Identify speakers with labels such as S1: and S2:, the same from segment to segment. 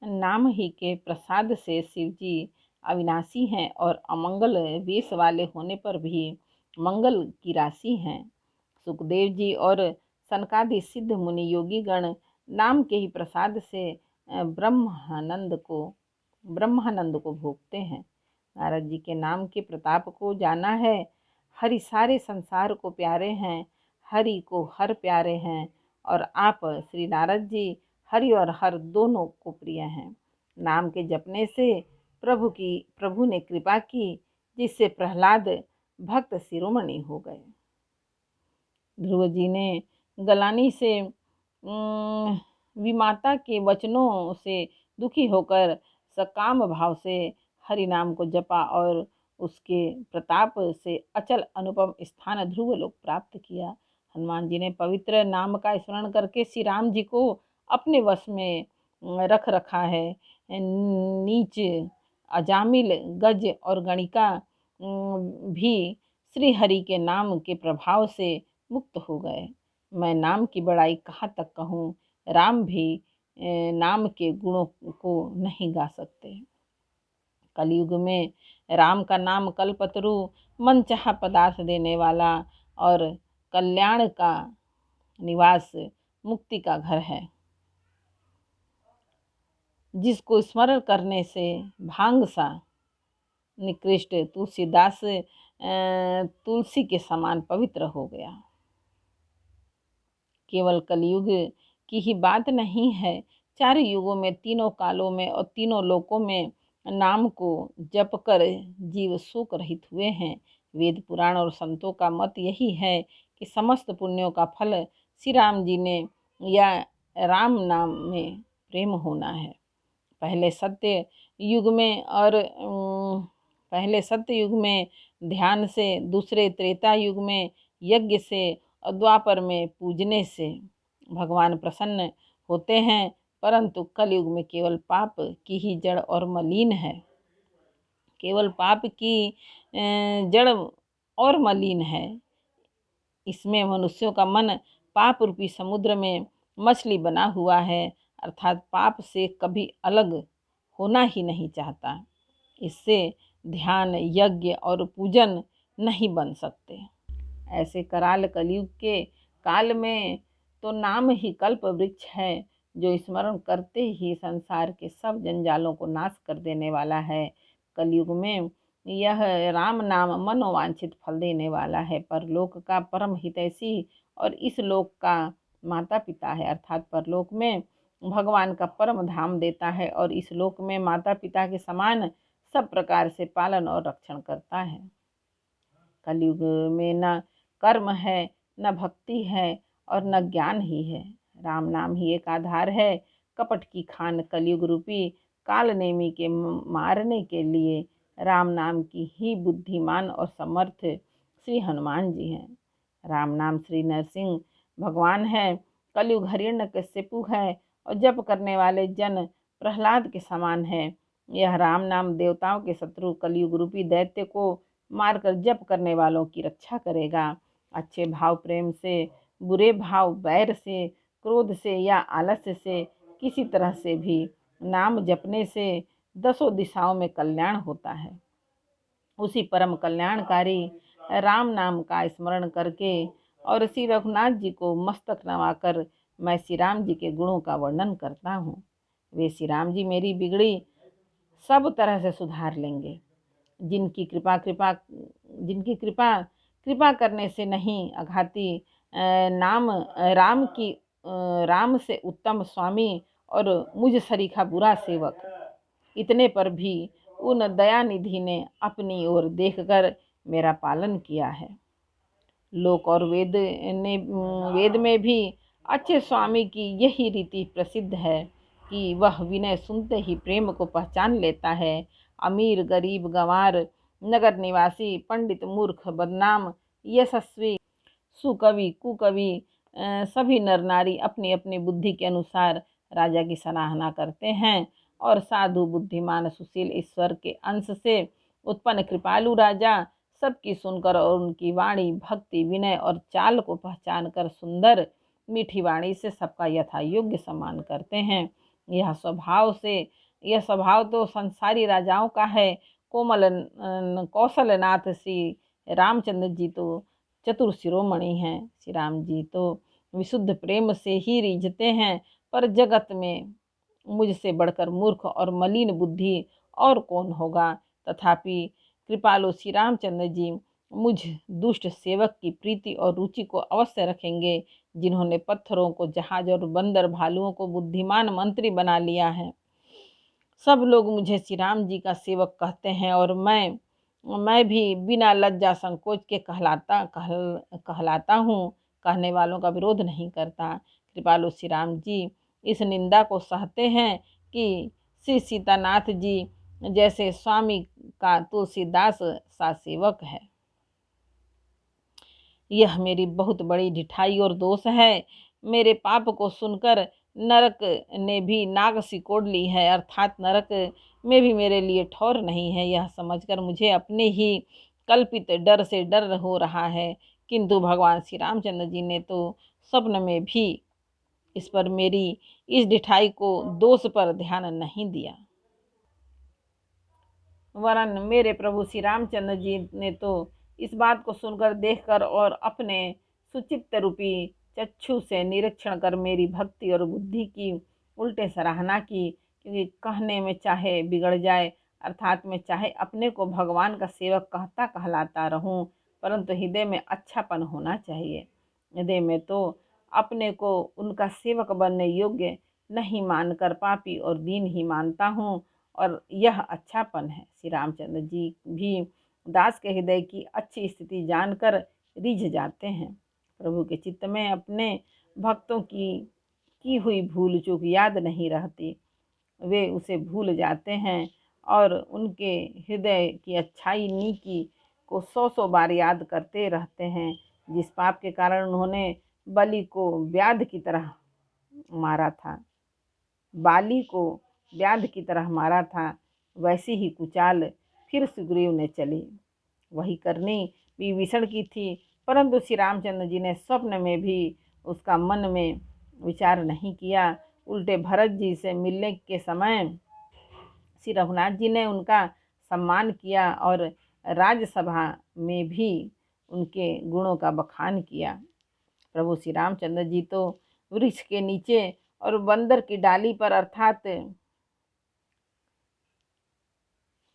S1: नाम ही के प्रसाद से शिव जी अविनाशी हैं और अमंगल वेश वाले होने पर भी मंगल की राशि हैं। सुखदेव जी और सनकादि सिद्ध मुनि योगी गण नाम के ही प्रसाद से ब्रह्मानंद को भोगते हैं। नारद जी के नाम के प्रताप को जाना है। हरि सारे संसार को प्यारे हैं, हरि को हर प्यारे हैं, और आप श्री नारद जी हरि और हर दोनों को प्रिय हैं। नाम के जपने से प्रभु ने कृपा की, जिससे प्रहलाद भक्त शिरोमणि हो गए। ध्रुव जी ने गलानी से विमाता के वचनों से दुखी होकर सकाम भाव से हरि नाम को जपा और उसके प्रताप से अचल अनुपम स्थान ध्रुव लोक प्राप्त किया। हनुमान जी ने पवित्र नाम का स्मरण करके श्री राम जी को अपने वश में रख रखा है। नीच, अजामिल, गज और गणिका भी श्री हरि के नाम के प्रभाव से मुक्त हो गए। मैं नाम की बड़ाई कहाँ तक कहूँ, राम भी नाम के गुणों को नहीं गा सकते। कलयुग में राम का नाम कल्पतरु, मनचाहा पदार्थ देने वाला और कल्याण का निवास, मुक्ति का घर है। जिसको स्मरण करने से भांग सा निकृष्ट तुलसीदास तुलसी के समान पवित्र हो गया। केवल कलयुग की ही बात नहीं है, चार युगों में, तीनों कालों में और तीनों लोकों में नाम को जप कर जीव शोक रहित हुए हैं। वेद पुराण और संतों का मत यही है कि समस्त पुण्यों का फल श्री राम जी ने या राम नाम में प्रेम होना है। पहले सत्य युग में ध्यान से, दूसरे त्रेता युग में यज्ञ से और द्वापर में पूजने से भगवान प्रसन्न होते हैं, परंतु कलयुग में केवल पाप की ही जड़ और मलिन है। केवल पाप की जड़ और मलिन है। इसमें मनुष्यों का मन पाप रूपी समुद्र में मछली बना हुआ है, अर्थात पाप से कभी अलग होना ही नहीं चाहता। इससे ध्यान, यज्ञ और पूजन नहीं बन सकते। ऐसे कराल कलयुग के काल में तो नाम ही कल्प वृक्ष है, जो स्मरण करते ही संसार के सब जंजालों को नाश कर देने वाला है। कलयुग में यह राम नाम मनोवांछित फल देने वाला है, परलोक का परम हितैषी और इस लोक का माता पिता है, अर्थात परलोक में भगवान का परम धाम देता है और इस लोक में माता पिता के समान सब प्रकार से पालन और रक्षण करता है। कलयुग में न कर्म है, न भक्ति है और न ज्ञान ही है। राम नाम ही एक आधार है। कपट की खान कलयुग रूपी काल नेमी के मारने के लिए राम नाम की ही बुद्धिमान और समर्थ श्री हनुमान जी हैं। राम नाम श्री नरसिंह भगवान है। कलयुग हिरण्यकशिपु है और जप करने वाले जन प्रहलाद के समान है। यह राम नाम देवताओं के शत्रु कलयुग रूपी दैत्य को मारकर जप करने वालों की रक्षा करेगा। अच्छे भाव प्रेम से, बुरे भाव बैर से, क्रोध से या आलस्य से किसी तरह से भी नाम जपने से दसों दिशाओं में कल्याण होता है। उसी परम कल्याणकारी राम नाम का स्मरण करके और श्री रघुनाथ जी को मस्तक नवाकर मैं श्री राम जी के गुणों का वर्णन करता हूँ। वे श्री राम जी मेरी बिगड़ी सब तरह से सुधार लेंगे। जिनकी कृपा करने से नहीं अघाती राम से उत्तम स्वामी और मुझ सरीखा बुरा सेवक, इतने पर भी उन दयानिधि ने अपनी ओर देखकर मेरा पालन किया है। लोक और वेद में भी अच्छे स्वामी की यही रीति प्रसिद्ध है कि वह विनय सुनते ही प्रेम को पहचान लेता है। अमीर, गरीब, गंवार, नगर निवासी, पंडित, मूर्ख, बदनाम, यशस्वी, सुकवि, कुकवि, सभी नर नारी अपनी अपनी बुद्धि के अनुसार राजा की सराहना करते हैं और साधु, बुद्धिमान, सुशील, ईश्वर के अंश से उत्पन्न कृपालु राजा सबकी सुनकर और उनकी वाणी, भक्ति, विनय और चाल को पहचान कर सुंदर मीठी वाणी से सबका यथा योग्य सम्मान करते हैं। यह स्वभाव तो संसारी राजाओं का है। कौशलनाथ श्री रामचंद्र जी तो चतुर शिरोमणि हैं। श्री राम जी तो विशुद्ध प्रेम से ही रिझते हैं, पर जगत में मुझसे बढ़कर मूर्ख और मलिन बुद्धि और कौन होगा। तथापि कृपालु श्री रामचंद्र जी मुझ दुष्ट सेवक की प्रीति और रुचि को अवश्य रखेंगे, जिन्होंने पत्थरों को जहाज और बंदर भालुओं को बुद्धिमान मंत्री बना लिया है। सब लोग मुझे श्री राम जी का सेवक कहते हैं, और मैं भी बिना लज्जा संकोच के कहलाता हूँ। कहने वालों का विरोध नहीं करता। कृपालु श्री राम जी इस निंदा को सहते हैं कि श्री सीतानाथ जी जैसे स्वामी का तुलसीदास सा सेवक है। यह मेरी बहुत बड़ी ढिठाई और दोष है। मेरे पाप को सुनकर नरक ने भी नाक सिकोड़ ली है, अर्थात नरक में भी मेरे लिए ठौर नहीं है। यह समझकर मुझे अपने ही कल्पित डर से डर हो रहा है, किंतु भगवान श्री रामचंद्र जी ने तो स्वप्न में भी इस पर मेरी इस ढिठाई को दोष पर ध्यान नहीं दिया। वरन मेरे प्रभु श्री रामचंद्र जी ने तो इस बात को सुनकर, देखकर और अपने सुचित्त रूपी चक्षु से निरीक्षण कर मेरी भक्ति और बुद्धि की उल्टे सराहना की। क्योंकि कहने में चाहे बिगड़ जाए, अर्थात मैं चाहे अपने को भगवान का सेवक कहलाता रहूं, परंतु हृदय में अच्छापन होना चाहिए। हृदय में तो अपने को उनका सेवक बनने योग्य नहीं मानकर पापी और दीन ही मानता हूँ, और यह अच्छापन है। श्री रामचंद्र जी भी दास के हृदय की अच्छी स्थिति जानकर रिझ जाते हैं। प्रभु के चित्त में अपने भक्तों की हुई भूल चूक याद नहीं रहती। वे उसे भूल जाते हैं और उनके हृदय की अच्छाई नीकी को 100 बार याद करते रहते हैं। जिस पाप के कारण उन्होंने बाली को व्याध की तरह मारा था, वैसी ही कुचाल फिर सुग्रीव ने चली। वही करनी विभीषण की थी, परंतु श्री रामचंद्र जी ने स्वप्न में भी उसका मन में विचार नहीं किया। उल्टे भरत जी से मिलने के समय श्री रघुनाथ जी ने उनका सम्मान किया और राज्यसभा में भी उनके गुणों का बखान किया। प्रभु श्री रामचंद्र जी तो वृक्ष के नीचे और बंदर की डाली पर, अर्थात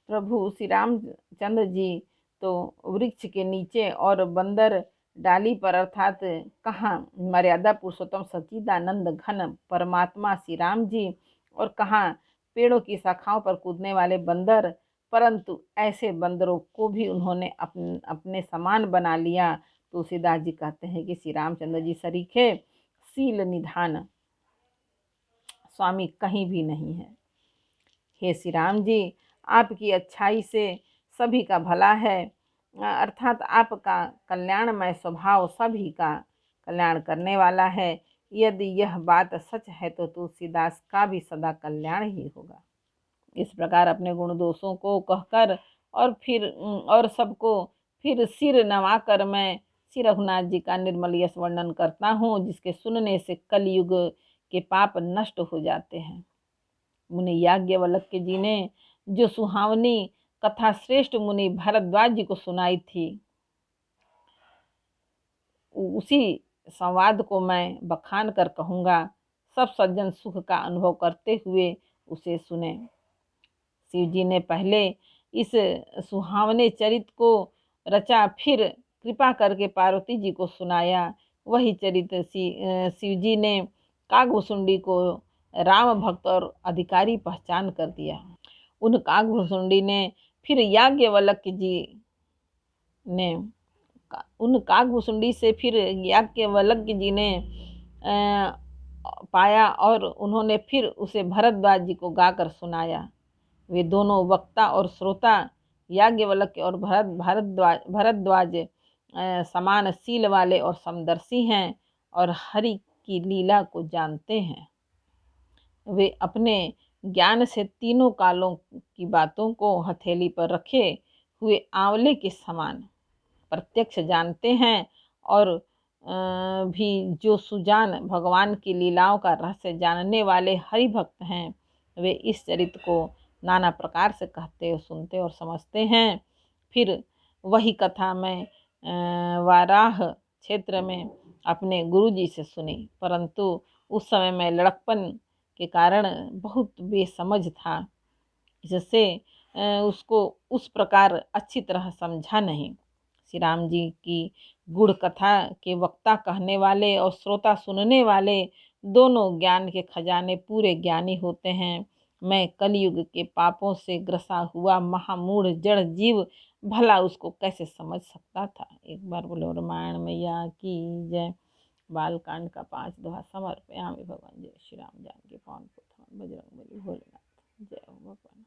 S1: प्रभु श्री रामचंद्र जी तो वृक्ष के नीचे और बंदर डाली पर, अर्थात कहाँ मर्यादा पुरुषोत्तम सच्चिदानंद घन परमात्मा श्री राम जी, और कहाँ पेड़ों की शाखाओं पर कूदने वाले बंदर। परंतु ऐसे बंदरों को भी उन्होंने अपने समान बना लिया। तुलसीदास जी कहते हैं कि श्री रामचंद्र जी सरीखे शील निधान स्वामी कहीं भी नहीं है। हे श्री राम जी, आपकी अच्छाई से सभी का भला है, अर्थात आपका कल्याणमय स्वभाव सभी का कल्याण करने वाला है। यदि यह बात सच है तो तुलसीदास का भी सदा कल्याण ही होगा। इस प्रकार अपने गुण दोषों को कहकर और सबको फिर सिर नवाकर मैं श्री रघुनाथ जी का निर्मल यश वर्णन करता हूँ, जिसके सुनने से कलयुग के पाप नष्ट हो जाते हैं। मुनि याज्ञवल्क्य जी ने जो सुहावनी कथा श्रेष्ठ मुनि भारद्वाज जी को सुनाई थी, उसी संवाद को मैं बखान कर कहूँगा। सब सज्जन सुख का अनुभव करते हुए उसे सुने। शिव जी ने पहले इस सुहावने चरित्र को रचा, फिर कृपा करके पार्वती जी को सुनाया। वही चरित्र शिव जी ने कागभुसुंडी को राम भक्त और अधिकारी पहचान कर दिया। उन कागभुसुंडी ने फिर याज्ञवल्क्य जी ने पाया और उन्होंने फिर उसे भरद्वाज जी को गाकर सुनाया। वे दोनों वक्ता और श्रोता याज्ञवल्क्य और भरद्वाज समान शील वाले और समदर्शी हैं और हरि की लीला को जानते हैं। वे अपने ज्ञान से तीनों कालों की बातों को हथेली पर रखे हुए आंवले के समान प्रत्यक्ष जानते हैं और भी जो सुजान भगवान की लीलाओं का रहस्य जानने वाले हरि भक्त हैं, वे इस चरित्र को नाना प्रकार से कहते और सुनते और समझते हैं। फिर वही कथा मैं वाराह क्षेत्र में अपने गुरुजी से सुनी, परंतु उस समय मैं लड़कपन के कारण बहुत बेसमझ था, जिससे उसको उस प्रकार अच्छी तरह समझा नहीं। श्री राम जी की गुड़ कथा के वक्ता कहने वाले और श्रोता सुनने वाले दोनों ज्ञान के खजाने पूरे ज्ञानी होते हैं। मैं कलयुग के पापों से ग्रसा हुआ महामूढ़ जड़ जीव भला उसको कैसे समझ सकता था। एक बार बोलो रामायण मैया की जय। बालकांड का 5 दोहा समर्पयामि भगवान। जय श्री राम। जानकी पावन पुत्र बजरंग बली भोलेनाथ। जय हो भगवान।